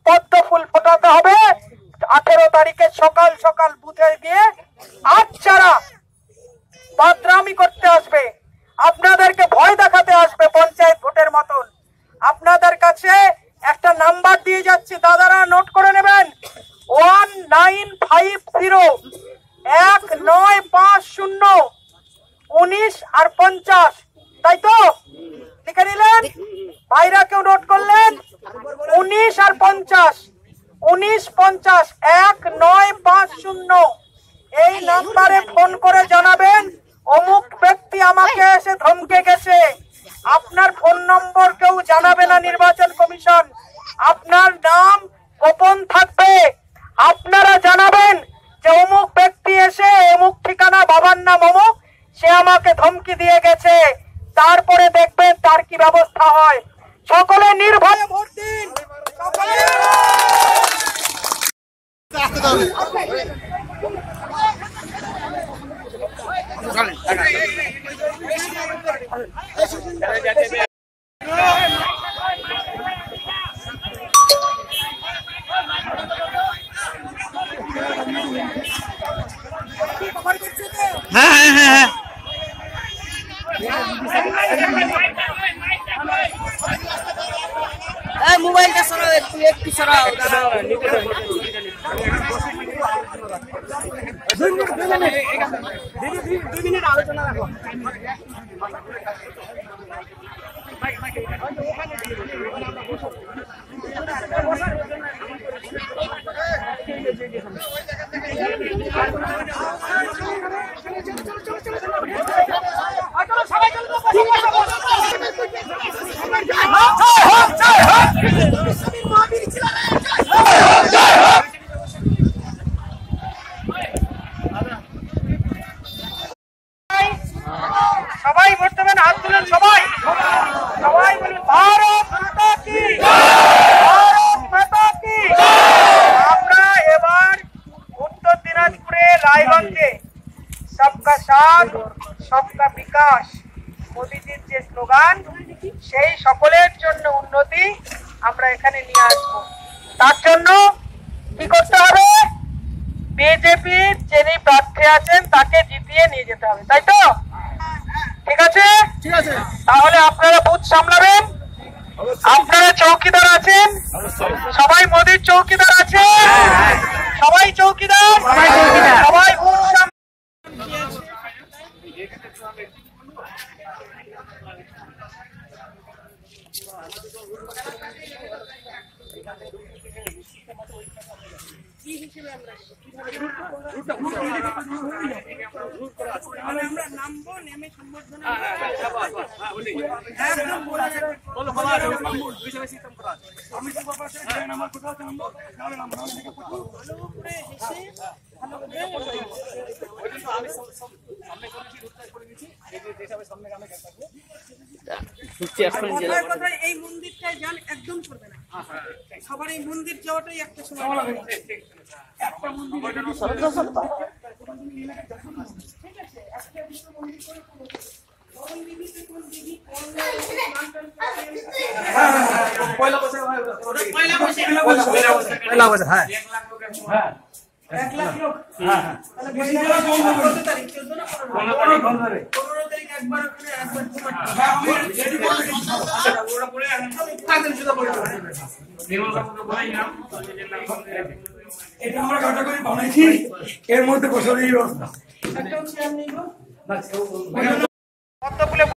পদ্মফুল ফোটাতে হবে 18 তারিখে সকাল সকাল বুথে গিয়ে আচ্ছারা বাদরামি করতে আসবে, আপনাদেরকে ভয় দেখাতে আসবে পঞ্চায়েত ভোটের মতন। আপনাদের কাছে একটা নাম্বার দিয়ে যাচ্ছি, দাদারা নোট করে নেবেন, 1950 1950 19 আর 50, তাই তো লিখে নিলেন? ভাইরা কেউ নোট করলেন? 19 আর 50 1950 1950 এই নাম্বারে ফোন করে জানাবেন অমুক ব্যক্তি আমাকে এসে ধমকে গেছে। আপনার ফোন নম্বর কেউ জানাবে না নির্বাচন কমিশন, আপনার নাম গোপন থাকবে। আপনারা জানাবেন যে অমুক ব্যক্তি এসে অমুক ঠিকানা, বাবার নাম অমুক, সে আমাকে ধমকি দিয়ে গেছে। তারপরে দেখবেন তার কি ব্যবস্থা হয়। সকলে নির্ভয়ে ভোট দিন। সকলে মোবাইলটা সরাও, একটু সরাও। 2 মিনিট আলোচনা রাখো। সবাই ভোট দেবেন, হাত তুলেন সবাই, সবাই বলুন ভারত মাতা কি, ভারত মাতা কি। আমরা এবার উত্তর দিনাজপুরে রায়গঞ্জে সবকা সাথ সবকা বিকাশ মোদীজির যে স্লোগান, সেই সকলের জন্য উন্নতি আমরা এখানে নিয়ে আসবো। তার জন্য কি করতে হবে? বিজেপির যিনি প্রার্থী আছেন তাকে জিতিয়ে নিয়ে যেতে হবে, তাই তো? ঠিক আছে, ঠিক আছে। তাহলে আপনারা বুথ সামলাবেন, আপনারা চৌকিদার আছেন, সবাই মোদির চৌকিদার আছে, সবাই চৌকিদার, সবাই বুথ আমরা নামবো, নেমে সম্বর্ধনা ভালো করে কথায় এই মন্দিরটায় যান একদম করবে না, সবার এই মন্দির যাওয়াটাই একটা সময় লাগবে। একটা মন্দির এটা আমরা ঘাটা করে বানাইছি, এর মধ্যে বসার এই ব্যবস্থা। একদম